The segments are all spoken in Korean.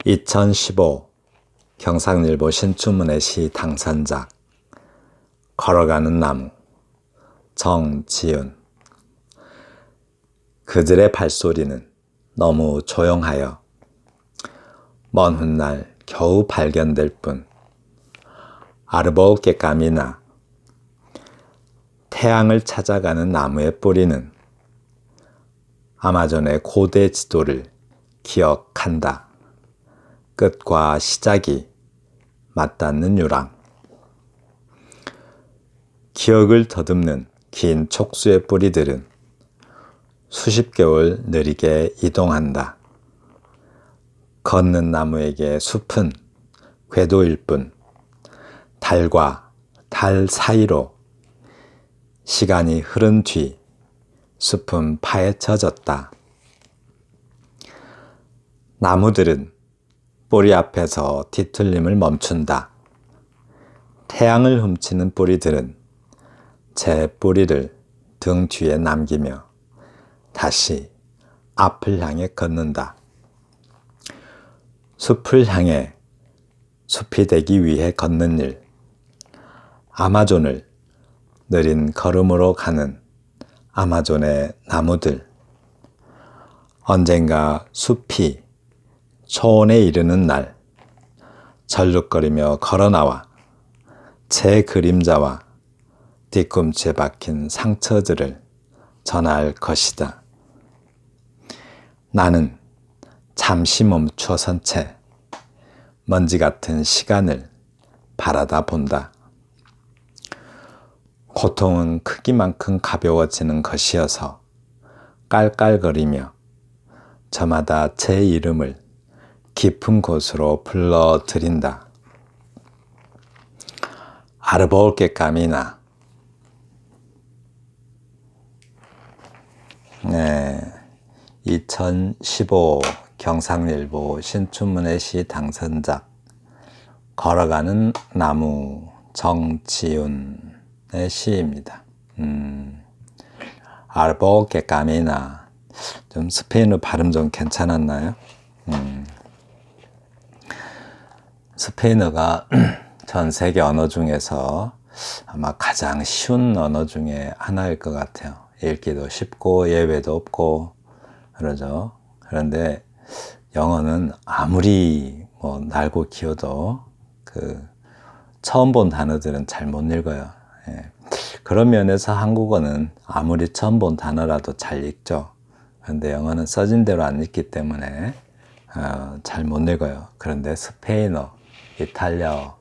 2015 경상일보 신춘문예 시 당선작 걸어가는 나무 정지훈. 그들의 발소리는 너무 조용하여 먼 훗날 겨우 발견될 뿐 아르버우게 까미나 태양을 찾아가는 나무의 뿌리는 아마존의 고대 지도를 기억한다. 끝과 시작이 맞닿는 유랑. 기억을 더듬는 긴 촉수의 뿌리들은 수십 개월 느리게 이동한다. 걷는 나무에게 숲은 궤도일 뿐 달과 달 사이로 시간이 흐른 뒤 숲은 파헤쳐졌다. 나무들은 뿌리 앞에서 뒤틀림을 멈춘다. 태양을 훔치는 뿌리들은 제 뿌리를 등 뒤에 남기며 다시 앞을 향해 걷는다. 숲을 향해 숲이 되기 위해 걷는 일. 아마존을 느린 걸음으로 가는 아마존의 나무들. 언젠가 숲이 초원에 이르는 날 절룩거리며 걸어나와 제 그림자와 뒤꿈치에 박힌 상처들을 전할 것이다. 나는 잠시 멈추어 선 채 먼지 같은 시간을 바라다 본다. 고통은 크기만큼 가벼워지는 것이어서 깔깔거리며 저마다 제 이름을 깊은 곳으로 불러들인다. 아르버우게 까미나. 네, 2015 경상일보 신춘문예 시 당선작 걸어가는 나무 정지훈의 시입니다. 아르버우게 까미나. 좀 스페인어 발음 좀 괜찮았나요? 스페인어가 전 세계 언어 중에서 아마 가장 쉬운 언어 중에 하나일 것 같아요. 읽기도 쉽고 예외도 없고 그러죠. 그런데 영어는 아무리 날고 기어도 처음 본 단어들은 잘 못 읽어요. 예. 그런 면에서 한국어는 아무리 처음 본 단어라도 잘 읽죠. 그런데 영어는 써진 대로 안 읽기 때문에 잘 못 읽어요. 그런데 스페인어, 이탈리아어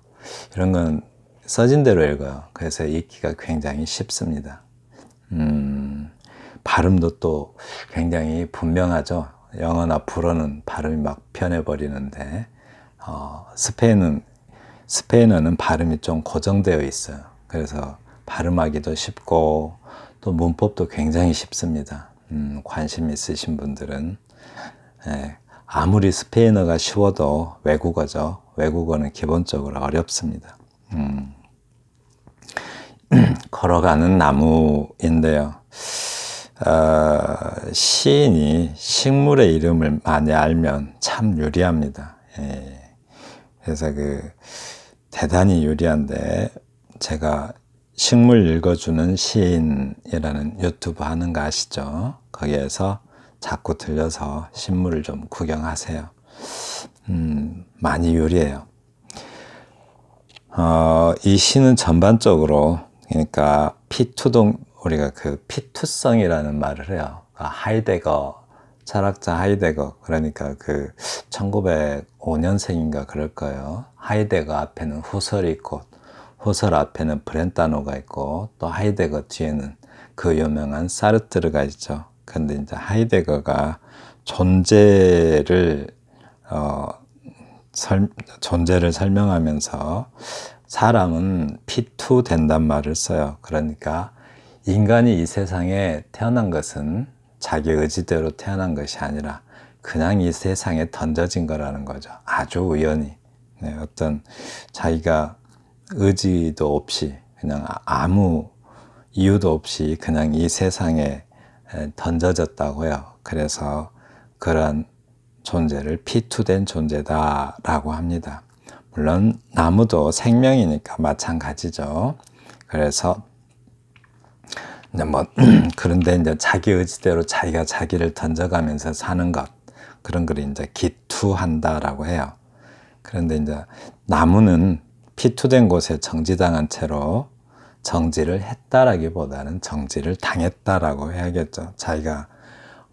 이런 건 써진 대로 읽어요. 그래서 읽기가 굉장히 쉽습니다. 발음도 또 굉장히 분명하죠. 영어나 불어는 발음이 막 변해버리는데 스페인어는 발음이 좀 고정되어 있어요. 그래서 발음하기도 쉽고 또 문법도 굉장히 쉽습니다. 관심 있으신 분들은 아무리 스페인어가 쉬워도 외국어죠. 외국어는 기본적으로 어렵습니다. 걸어가는 나무인데요. 시인이 식물의 이름을 많이 알면 참 유리합니다. 그래서 대단히 유리한데, 제가 식물 읽어주는 시인이라는 유튜브 하는 거 아시죠? 거기에서 자꾸 들려서 식물을 좀 구경하세요. 많이 유리해요. 이 시는 전반적으로, 그러니까 우리가 피투성이라는 말을 해요. 하이데거, 철학자 하이데거, 그러니까 1905년생인가 그럴 거예요. 하이데거 앞에는 후설이 있고, 후설 앞에는 브렌타노가 있고, 또 하이데거 뒤에는 그 유명한 사르트르가 있죠. 근데 이제 하이데거가 존재를 설명하면서 사람은 피투 된단 말을 써요. 그러니까 인간이 이 세상에 태어난 것은 자기 의지대로 태어난 것이 아니라 그냥 이 세상에 던져진 거라는 거죠. 아주 우연히. 어떤 자기가 의지도 없이 그냥 아무 이유도 없이 그냥 이 세상에 던져졌다고요. 그래서 그런 존재를 피투된 존재다라고 합니다. 물론 나무도 생명이니까 마찬가지죠. 그래서 그런데 이제 자기 의지대로 자기가 자기를 던져가면서 사는 것, 그런 걸 이제 기투한다라고 해요. 그런데 이제 나무는 피투된 곳에 정지당한 채로 정지를 했다라기보다는 정지를 당했다라고 해야겠죠. 자기가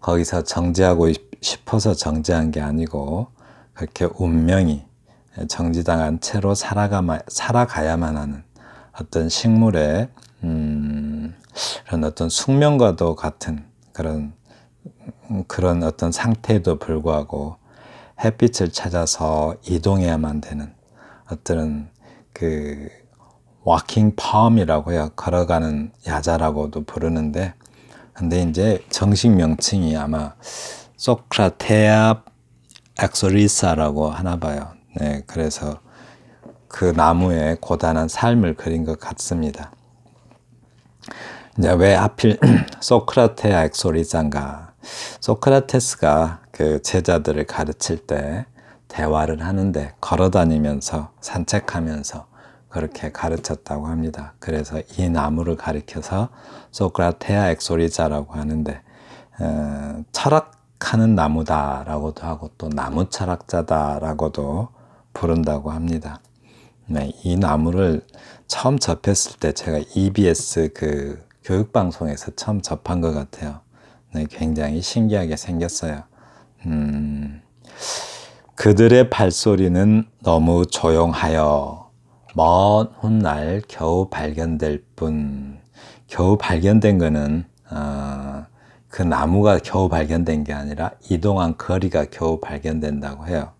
거기서 정지하고 싶어서 정지한 게 아니고 그렇게 운명이 정지당한 채로 살아가야만 하는 어떤 식물의 그런 어떤 숙명과도 같은 그런 어떤 상태에도 불구하고 햇빛을 찾아서 이동해야만 되는 어떤 그 워킹 팜이라고 해요. 걸어가는 야자라고도 부르는데, 근데 이제 정식 명칭이 아마 소크라테아 엑소리사라고 하나 봐요. 네, 그래서 그 나무의 고단한 삶을 그린 것 같습니다. 이제 왜 하필 소크라테아 엑소리사인가? 소크라테스가 그 제자들을 가르칠 때 대화를 하는데 걸어다니면서 산책하면서 그렇게 가르쳤다고 합니다. 그래서 이 나무를 가리켜서 소크라테아 엑소리자라고 하는데 철학하는 나무다라고도 하고 또 나무 철학자다라고도 부른다고 합니다. 네, 이 나무를 처음 접했을 때 제가 EBS 그 교육방송에서 처음 접한 것 같아요. 네, 굉장히 신기하게 생겼어요. 그들의 발소리는 너무 조용하여 먼 훗날 겨우 발견될 뿐. 겨우 발견된 거는 그 나무가 겨우 발견된 게 아니라 이동한 거리가 겨우 발견된다고 해요.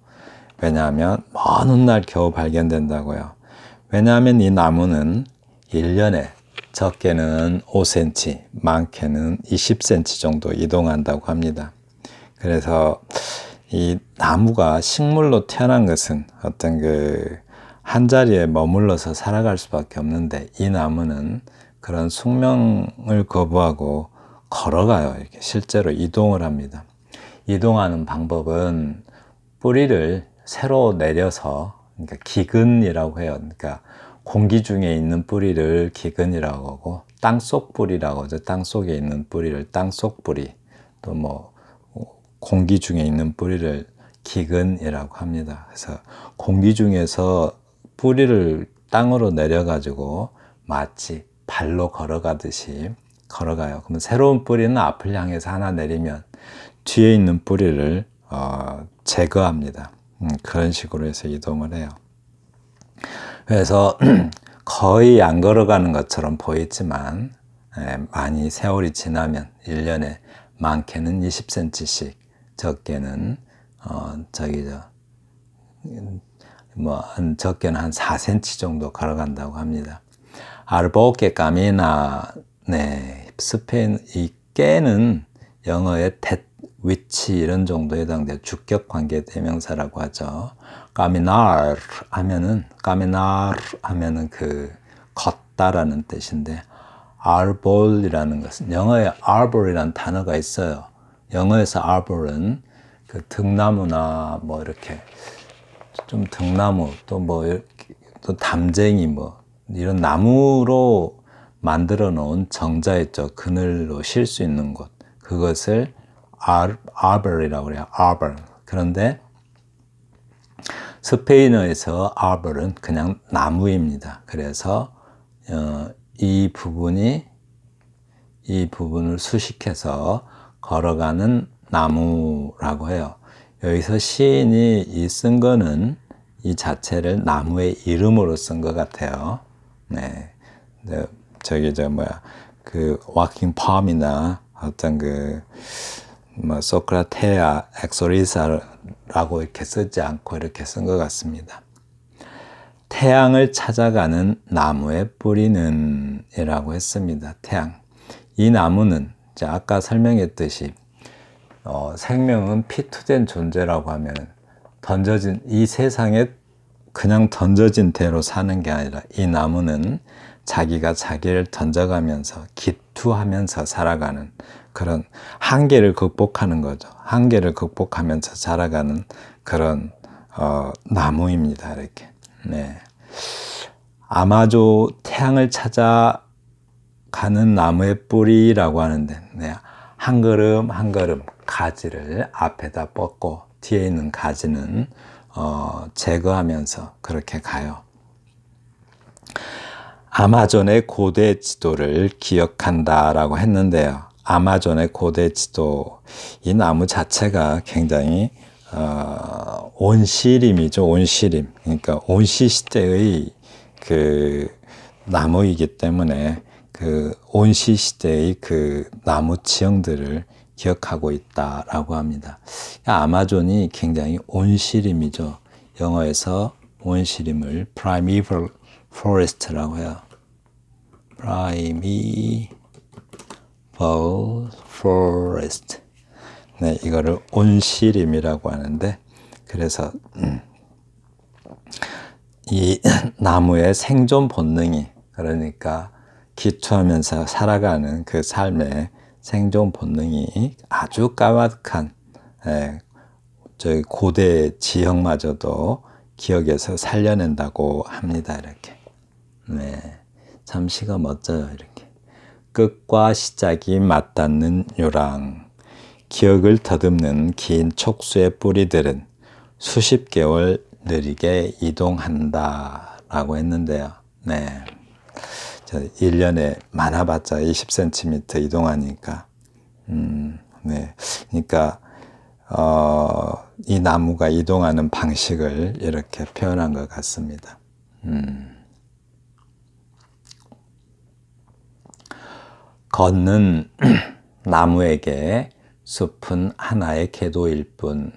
왜냐하면 먼 훗날 겨우 발견된다고요. 왜냐하면 이 나무는 1년에 적게는 5cm, 많게는 20cm 정도 이동한다고 합니다. 그래서 이 나무가 식물로 태어난 것은 어떤 그 한 자리에 머물러서 살아갈 수밖에 없는데, 이 나무는 그런 숙명을 거부하고 걸어가요. 이렇게 실제로 이동을 합니다. 이동하는 방법은 뿌리를 새로 내려서, 그러니까 기근이라고 해요. 그러니까 공기 중에 있는 뿌리를 기근이라고 하고, 땅속 뿌리라고 하죠. 땅 속에 있는 뿌리를 땅속 뿌리, 또 뭐 공기 중에 있는 뿌리를 기근이라고 합니다. 그래서 공기 중에서 뿌리를 땅으로 내려가지고 마치 발로 걸어가듯이 걸어가요. 그러면 새로운 뿌리는 앞을 향해서 하나 내리면 뒤에 있는 뿌리를 제거합니다. 그런 식으로 해서 이동을 해요. 그래서 거의 안 걸어가는 것처럼 보이지만 많이 세월이 지나면 1년에 많게는 20cm씩, 적게는 적게는 한 4cm 정도 걸어간다고 합니다. 알보게 까미나, 네, 스페인 이 깨는 영어의 that, which 이런 정도에 해당돼요. 주격 관계 대명사라고 하죠. 까미나르 하면은 그 걷다라는 뜻인데, arbol이라는 것은 영어에 arbor이라는 단어가 있어요. 영어에서 arbor은 그 등나무나 뭐 이렇게 좀 등나무 또 담쟁이 이런 나무로 만들어 놓은 정자 있죠. 그늘로 쉴 수 있는 곳. 그것을 arbor이라고 그래요. arbor. 그런데 스페인어에서 arbor은 그냥 나무입니다. 그래서 이 부분을 수식해서 걸어가는 나무라고 해요. 여기서 시인이 쓴 거는 이 자체를 나무의 이름으로 쓴 것 같아요. 네. 그 워킹 팜이나 어떤 소크라테아 엑소리사라고 이렇게 쓰지 않고 이렇게 쓴 것 같습니다. 태양을 찾아가는 나무의 뿌리는 이라고 했습니다. 태양. 이 나무는 아까 설명했듯이 생명은 피투된 존재라고 하면 이 세상에 그냥 던져진 대로 사는 게 아니라 이 나무는 자기가 자기를 던져가면서 기투하면서 살아가는 그런 한계를 극복하는 거죠. 한계를 극복하면서 자라가는 그런 나무입니다. 이렇게. 네. 아마조 태양을 찾아가는 나무의 뿌리라고 하는데, 네. 한 걸음 한 걸음 가지를 앞에다 뻗고 뒤에 있는 가지는 제거하면서 그렇게 가요. 아마존의 고대 지도를 기억한다라고 했는데요. 아마존의 고대 지도, 이 나무 자체가 굉장히 온시림이죠. 온시림. 그러니까 온시 시대의 그 나무이기 때문에 그 온시 시대의 그 나무 지형들을 기억하고 있다라고 합니다. 아마존이 굉장히 온시림이죠. 영어에서 온시림을 primeval forest라고 해요. primeval forest. 네, 이거를 온시림이라고 하는데, 그래서 이 나무의 생존 본능이, 그러니까 기초하면서 살아가는 그 삶의 생존 본능이 아주 까마득한 저희 고대 지형마저도 기억에서 살려낸다고 합니다. 이렇게. 네, 참 시가 멋져요. 이렇게. 끝과 시작이 맞닿는 요랑. 기억을 더듬는 긴 촉수의 뿌리들은 수십 개월 느리게 이동한다 라고 했는데요. 네. 1년에 많아봤자 20cm 이동하니까. 네. 그러니까, 이 나무가 이동하는 방식을 이렇게 표현한 것 같습니다. 걷는 나무에게 숲은 하나의 궤도일 뿐,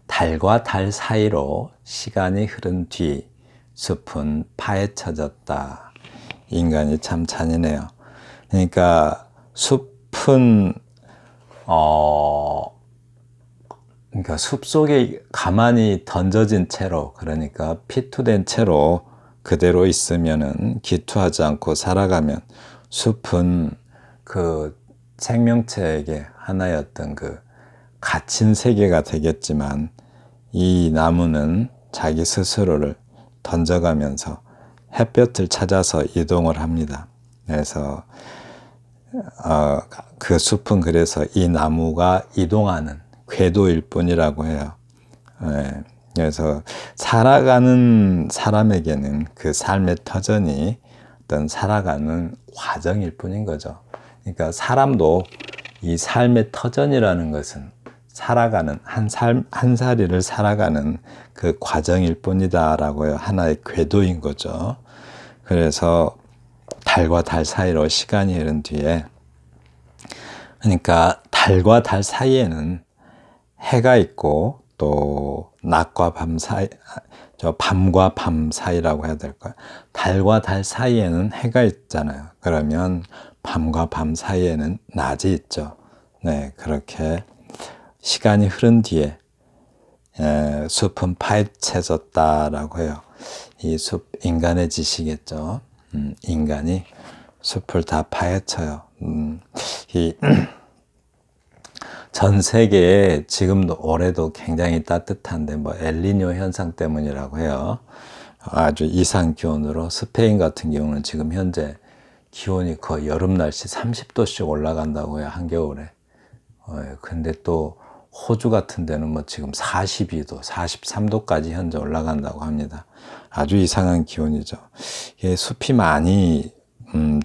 달과 달 사이로 시간이 흐른 뒤 숲은 파헤쳐졌다. 인간이 참 잔인해요. 그러니까 숲은 그러니까 숲 속에 가만히 던져진 채로, 그러니까 피투된 채로 그대로 있으면은, 기투하지 않고 살아가면 숲은 그 생명체에게 하나의 어떤 그 갇힌 세계가 되겠지만, 이 나무는 자기 스스로를 던져가면서 햇볕을 찾아서 이동을 합니다. 그래서 그 숲은 그래서 이 나무가 이동하는 궤도일 뿐이라고 해요. 네. 그래서 살아가는 사람에게는 그 삶의 터전이 어떤 살아가는 과정일 뿐인 거죠. 그러니까 사람도 이 삶의 터전이라는 것은 살아가는 한 사리를 살아가는 그 과정일 뿐이다라고요. 하나의 궤도인 거죠. 그래서 달과 달 사이로 시간이 흐른 뒤에, 그러니까 달과 달 사이에는 해가 있고, 또 낮과 밤 사이, 밤과 밤 사이라고 해야 될까요? 달과 달 사이에는 해가 있잖아요. 그러면 밤과 밤 사이에는 낮이 있죠. 네, 그렇게 시간이 흐른 뒤에 숲은 파헤쳐졌다라고 해요. 이 숲, 인간의 짓이겠죠. 인간이 숲을 다 파헤쳐요. 전 세계에 지금도 올해도 굉장히 따뜻한데, 뭐 엘니뇨 현상 때문이라고 해요. 아주 이상 기온으로 스페인 같은 경우는 지금 현재 기온이 거의 여름 날씨 30도씩 올라간다고 해요, 한겨울에. 근데 또 호주 같은 데는 뭐 지금 42도, 43도까지 현재 올라간다고 합니다. 아주 이상한 기온이죠. 이게 숲이 많이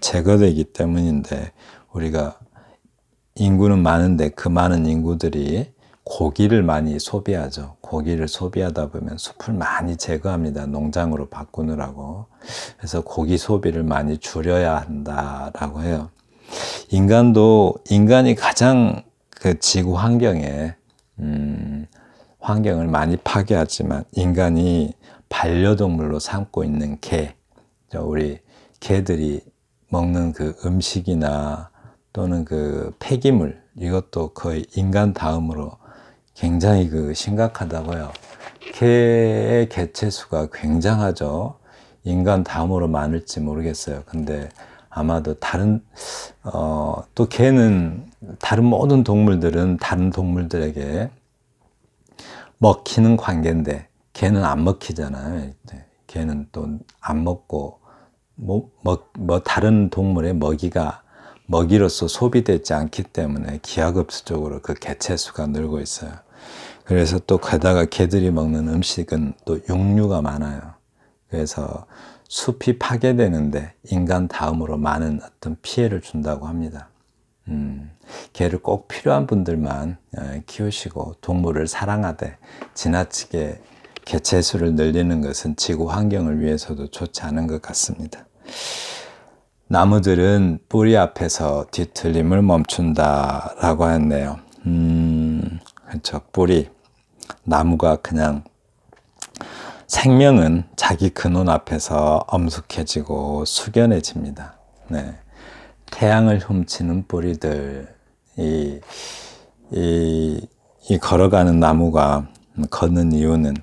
제거되기 때문인데, 우리가 인구는 많은데 그 많은 인구들이 고기를 많이 소비하죠. 고기를 소비하다 보면 숲을 많이 제거합니다. 농장으로 바꾸느라고. 그래서 고기 소비를 많이 줄여야 한다라고 해요. 인간이 가장 그 지구 환경에 환경을 많이 파괴하지만, 인간이 반려동물로 삼고 있는 개, 우리 개들이 먹는 그 음식이나 또는 그 폐기물, 이것도 거의 인간 다음으로 굉장히 그 심각하다고요. 개의 개체수가 굉장하죠. 인간 다음으로 많을지 모르겠어요. 근데 아마도 또 개는 다른 모든 동물들은 다른 동물들에게 먹히는 관계인데 개는 안 먹히잖아요. 개는 또 안 먹고 다른 동물의 먹이로서 소비되지 않기 때문에 기하급수적으로 그 개체수가 늘고 있어요. 그래서 또 게다가 개들이 먹는 음식은 또 육류가 많아요. 그래서 숲이 파괴되는데 인간 다음으로 많은 어떤 피해를 준다고 합니다. 개를 꼭 필요한 분들만 키우시고 동물을 사랑하되 지나치게 개체수를 늘리는 것은 지구 환경을 위해서도 좋지 않은 것 같습니다. 나무들은 뿌리 앞에서 뒤틀림을 멈춘다라고 했네요. 그렇죠. 뿌리. 나무가 그냥 생명은 자기 근원 앞에서 엄숙해지고 숙연해집니다. 네. 태양을 훔치는 뿌리들, 이 걸어가는 나무가 걷는 이유는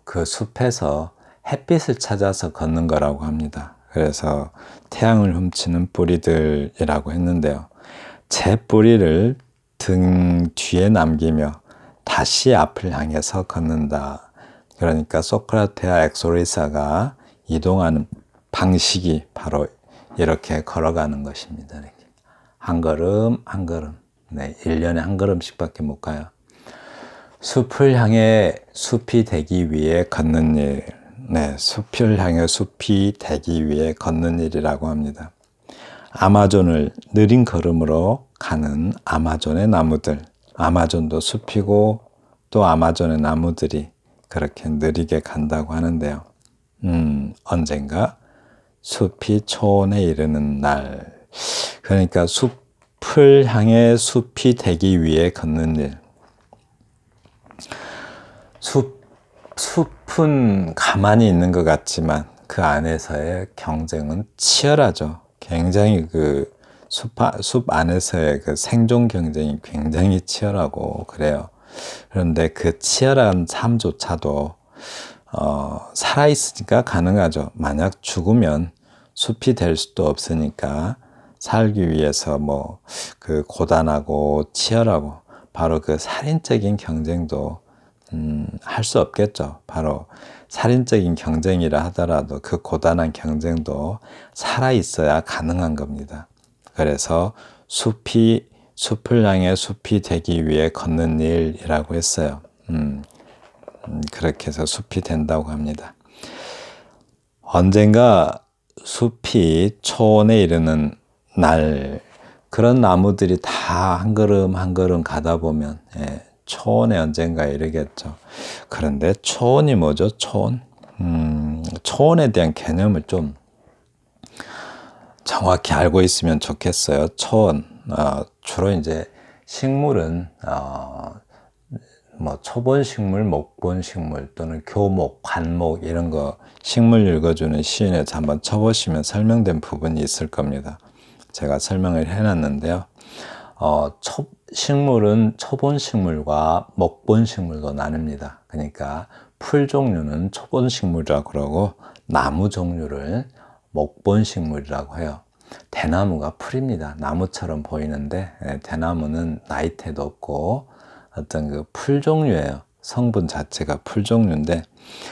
그 숲에서 햇빛을 찾아서 걷는 거라고 합니다. 그래서 태양을 훔치는 뿌리들이라고 했는데요. 제 뿌리를 등 뒤에 남기며 다시 앞을 향해서 걷는다. 그러니까 소크라테와 엑소리사가 이동하는 방식이 바로 이렇게 걸어가는 것입니다. 이렇게. 한 걸음 한 걸음. 네, 1년에 한 걸음씩밖에 못 가요. 숲을 향해 숲이 되기 위해 걷는 일. 네, 숲을 향해 숲이 되기 위해 걷는 일이라고 합니다. 아마존을 느린 걸음으로 가는 아마존의 나무들. 아마존도 숲이고 또 아마존의 나무들이 그렇게 느리게 간다고 하는데요. 언젠가 숲이 초원에 이르는 날. 그러니까 숲을 향해 숲이 되기 위해 걷는 일. 숲은 가만히 있는 것 같지만 그 안에서의 경쟁은 치열하죠. 굉장히 숲 안에서의 그 생존 경쟁이 굉장히 치열하고 그래요. 그런데 그 치열한 삶조차도 살아있으니까 가능하죠. 만약 죽으면 숲이 될 수도 없으니까 살기 위해서 그 고단하고 치열하고 바로 그 살인적인 경쟁도 할 수 없겠죠. 바로 살인적인 경쟁이라 하더라도 그 고단한 경쟁도 살아있어야 가능한 겁니다. 그래서 숲을 향해 숲이 되기 위해 걷는 일이라고 했어요. 그렇게 해서 숲이 된다고 합니다. 언젠가 숲이 초원에 이르는 날, 그런 나무들이 다 한 걸음 한 걸음 가다 보면 초원에 언젠가 이르겠죠. 그런데 초원이 뭐죠? 초원? 초원에 대한 개념을 좀 정확히 알고 있으면 좋겠어요. 초원. 주로 이제 식물은 초본식물, 목본식물 또는 교목, 관목 이런 거 식물 읽어주는 시인에서 한번 쳐보시면 설명된 부분이 있을 겁니다. 제가 설명을 해놨는데요. 식물은 초본식물과 목본식물로 나뉩니다. 그러니까 풀 종류는 초본식물이라고 그러고 나무 종류를 목본식물이라고 해요. 대나무가 풀입니다. 나무처럼 보이는데 대나무는 나이테도 없고 어떤 그 풀 종류예요. 성분 자체가 풀 종류인데,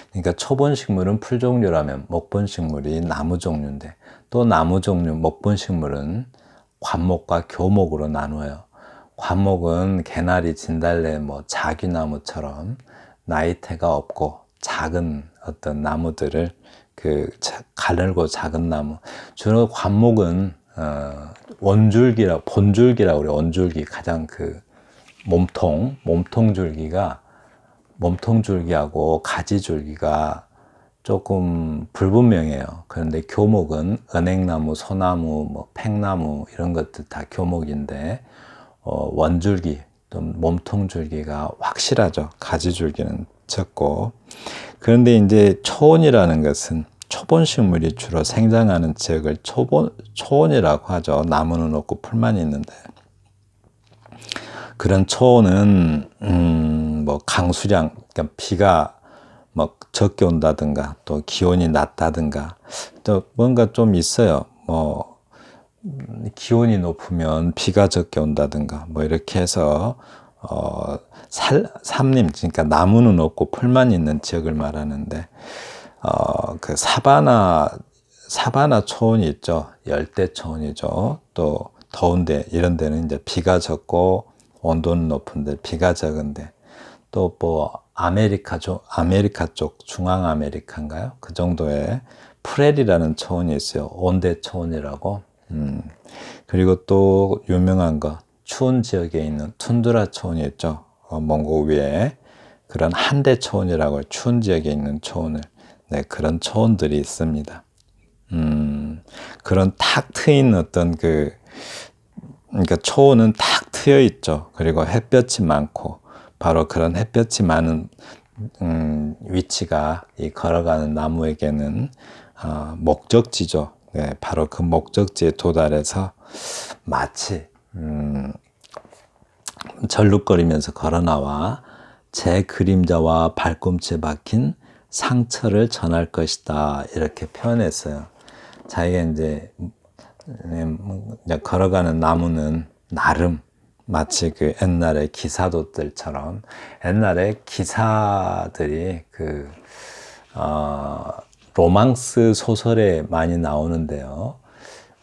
그러니까 초본식물은 풀 종류라면 목본식물이 나무 종류인데, 또 나무 종류 목본식물은 관목과 교목으로 나누어요. 관목은 개나리, 진달래, 자귀나무처럼 나이테가 없고 작은 어떤 나무들을 가늘고 작은 나무. 주로 관목은 본줄기라고 그래요. 원줄기 가장 몸통줄기하고 가지줄기가 조금 불분명해요. 그런데 교목은 은행나무, 소나무, 팽나무 이런 것들 다 교목인데 원줄기 또 몸통줄기가 확실하죠. 가지줄기는 적고. 그런데 이제 초원이라는 것은 초본식물이 주로 생장하는 지역을 초원이라고 하죠. 나무는 없고 풀만 있는데. 그런 초원은 강수량, 그러니까 비가 뭐 적게 온다든가 또 기온이 낮다든가 또 뭔가 좀 있어요. 뭐 기온이 높으면 비가 적게 온다든가 뭐 이렇게 해서 삼림 그러니까 나무는 없고 풀만 있는 지역을 말하는데 그 사바나 초원이 있죠. 열대 초원이죠. 또 더운데 이런 데는 이제 비가 적고 온도는 높은데 비가 적은데 또 뭐 아메리카 쪽 중앙 아메리카인가요? 그 정도의 프렐이라는 초원이 있어요. 온대 초원이라고. 그리고 또 유명한 거 추운 지역에 있는 툰드라 초원이 있죠. 몽고 위에 그런 한대 초원이라고 추운 지역에 있는 초원을 네, 그런 초원들이 있습니다. 그런 탁 트인 어떤 그러니까 초원은 탁 트여 있죠. 그리고 햇볕이 많고 바로 그런 햇볕이 많은 위치가 이 걸어가는 나무에게는 목적지죠. 네, 바로 그 목적지에 도달해서 마치 절룩거리면서 걸어나와 제 그림자와 발꿈치에 박힌 상처를 전할 것이다. 이렇게 표현했어요. 자기가 이제 걸어가는 나무는 나름 마치 그 옛날에 기사도들처럼 옛날에 기사들이 로망스 소설에 많이 나오는데요.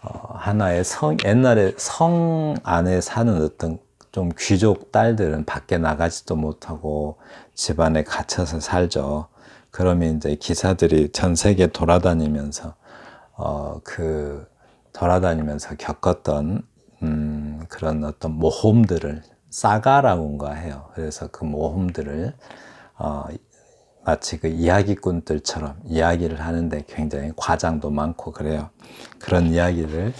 하나의 옛날에 성 안에 사는 어떤 좀 귀족 딸들은 밖에 나가지도 못하고 집안에 갇혀서 살죠. 그러면 이제 기사들이 전 세계 돌아다니면서 돌아다니면서 겪었던 그런 어떤 모험들을 사가라고인가 해요. 그래서 그 모험들을 마치 그 이야기꾼들처럼 이야기를 하는데 굉장히 과장도 많고 그래요. 그런 이야기를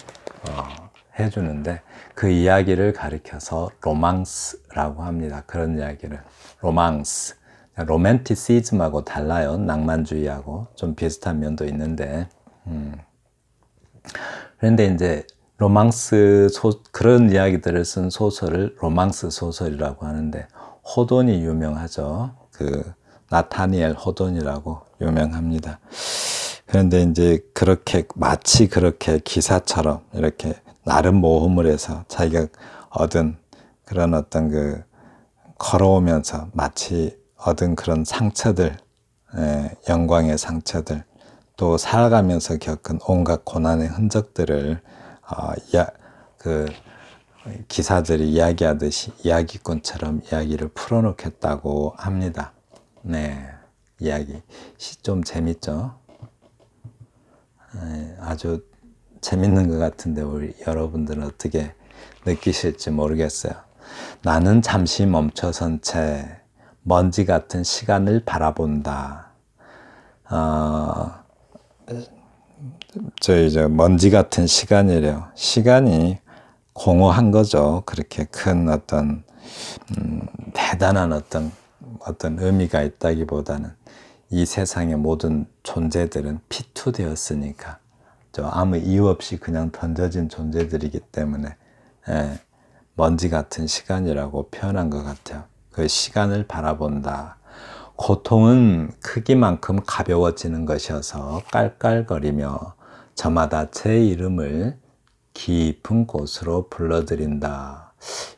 해주는데 그 이야기를 가리켜서 로망스라고 합니다. 그런 이야기를 로망스, 로맨티시즘하고 달라요. 낭만주의하고 좀 비슷한 면도 있는데 그런데 이제 그런 이야기들을 쓴 소설을 로망스 소설이라고 하는데 호돈이 유명하죠. 나타니엘 호돈이라고 유명합니다. 그런데 이제 마치 그렇게 기사처럼 이렇게 나름 모험을 해서 자기가 얻은 그런 어떤 걸어오면서 마치 얻은 그런 상처들, 영광의 상처들, 또 살아가면서 겪은 온갖 고난의 흔적들을 기사들이 이야기하듯이 이야기꾼처럼 이야기를 풀어놓겠다고 합니다. 네, 이야기 좀 재밌죠? 네, 아주 재밌는 것 같은데 우리 여러분들은 어떻게 느끼실지 모르겠어요. 나는 잠시 멈춰선 채 먼지 같은 시간을 바라본다. 먼지 같은 시간이래요. 시간이 공허한 거죠. 그렇게 큰 어떤 대단한 어떤 의미가 있다기보다는 이 세상의 모든 존재들은 피투되었으니까 아무 이유 없이 그냥 던져진 존재들이기 때문에 먼지 같은 시간이라고 표현한 것 같아요. 그 시간을 바라본다. 고통은 크기만큼 가벼워지는 것이어서 깔깔거리며 저마다 제 이름을 깊은 곳으로 불러들인다.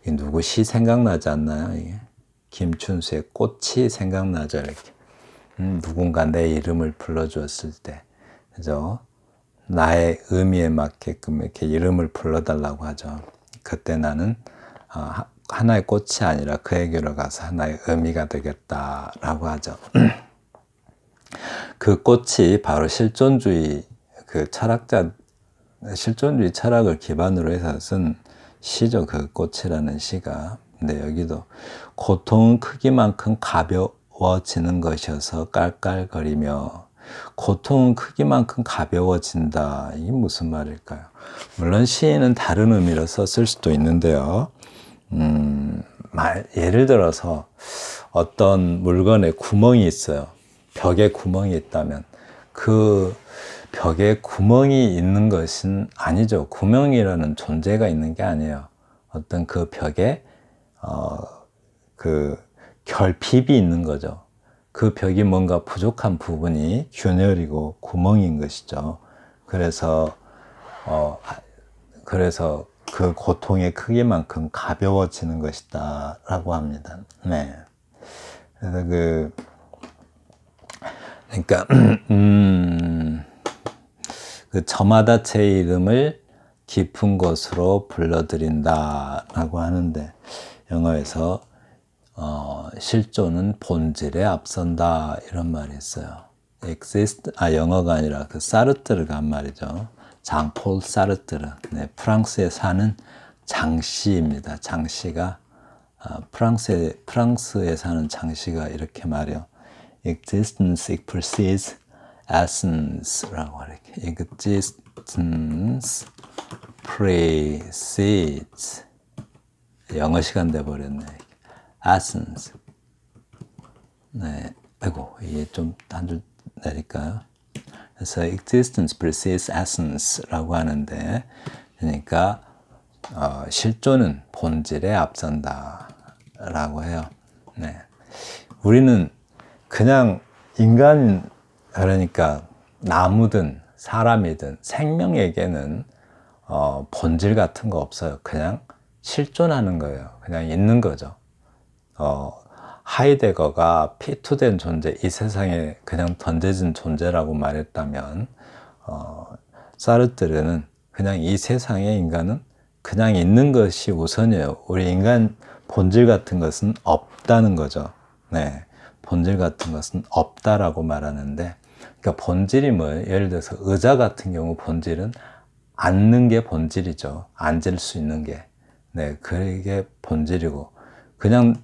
이 누구 시 생각나지 않나요? 이게? 김춘수의 꽃이 생각나죠. 이렇게. 누군가 내 이름을 불러주었을 때, 그죠? 나의 의미에 맞게끔 이렇게 이름을 불러달라고 하죠. 그때 나는 하나의 꽃이 아니라 그에게로 가서 하나의 의미가 되겠다라고 하죠. 그 꽃이 바로 실존주의 실존주의 철학을 기반으로 해서 쓴 시죠. 그 꽃이라는 시가. 근데 여기도 고통은 크기만큼 가벼워지는 것이어서 깔깔거리며 고통은 크기만큼 가벼워진다. 이게 무슨 말일까요? 물론 시인은 다른 의미로 썼을 수도 있는데요. 예를 들어서 어떤 물건에 구멍이 있어요. 벽에 구멍이 있다면 그 벽에 구멍이 있는 것은 아니죠. 구멍이라는 존재가 있는 게 아니에요. 어떤 그 벽에 결핍이 있는 거죠. 그 벽이 뭔가 부족한 부분이 균열이고 구멍인 것이죠. 그래서 그 고통의 크기만큼 가벼워지는 것이다 라고 합니다. 네. 그래서 그러니까 그 저마다체의 이름을 깊은 곳으로 불러들인다 라고 하는데, 영어에서 실존은 본질에 앞선다 이런 말이 있어요. 영어가 아니라 그 사르트르가 한 말이죠. 장폴 사르트르. 네, 프랑스에 사는 장씨입니다. 장씨가 프랑스에 사는 장씨가 이렇게 말해요. Existence precedes essence라고 이렇게. Existence precedes. 영어 시간 돼 버렸네. essence. 네, 아이고 이게 좀 한 줄 내릴까요? 그래서 existence precedes essence라고 하는데, 그러니까 실존은 본질에 앞선다라고 해요. 네, 우리는 그냥 인간, 그러니까 나무든 사람이든 생명에게는 본질 같은 거 없어요. 그냥 실존하는 거예요. 그냥 있는 거죠. 하이데거가 피투된 존재, 이 세상에 그냥 던져진 존재라고 말했다면, 사르트르는 그냥 이 세상의 인간은 그냥 있는 것이 우선이에요. 우리 인간 본질 같은 것은 없다는 거죠. 네, 본질 같은 것은 없다라고 말하는데, 그러니까 본질이 뭐예요? 예를 들어서 의자 같은 경우 본질은 앉는 게 본질이죠. 앉을 수 있는 게. 네, 그게 본질이고, 그냥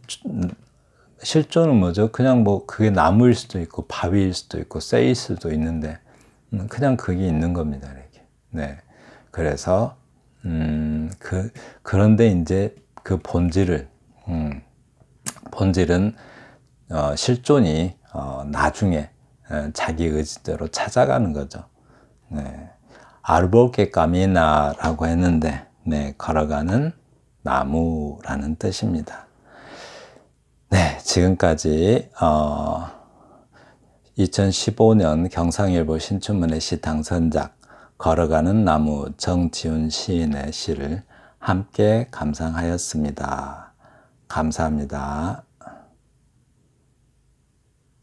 실존은 뭐죠? 그냥 뭐 그게 나무일 수도 있고 바위일 수도 있고 쇠일 수도 있는데, 그냥 그게 있는 겁니다. 이렇게. 네. 그래서 그런데 이제 그 본질은 실존이 나중에 자기 의지대로 찾아가는 거죠. 네. 아르볼케 까미나라고 했는데, 네, 걸어가는 나무라는 뜻입니다. 네, 지금까지 2015년 경상일보 신춘문예 시 당선작 걸어가는 나무 정지훈 시인의 시를 함께 감상하였습니다. 감사합니다.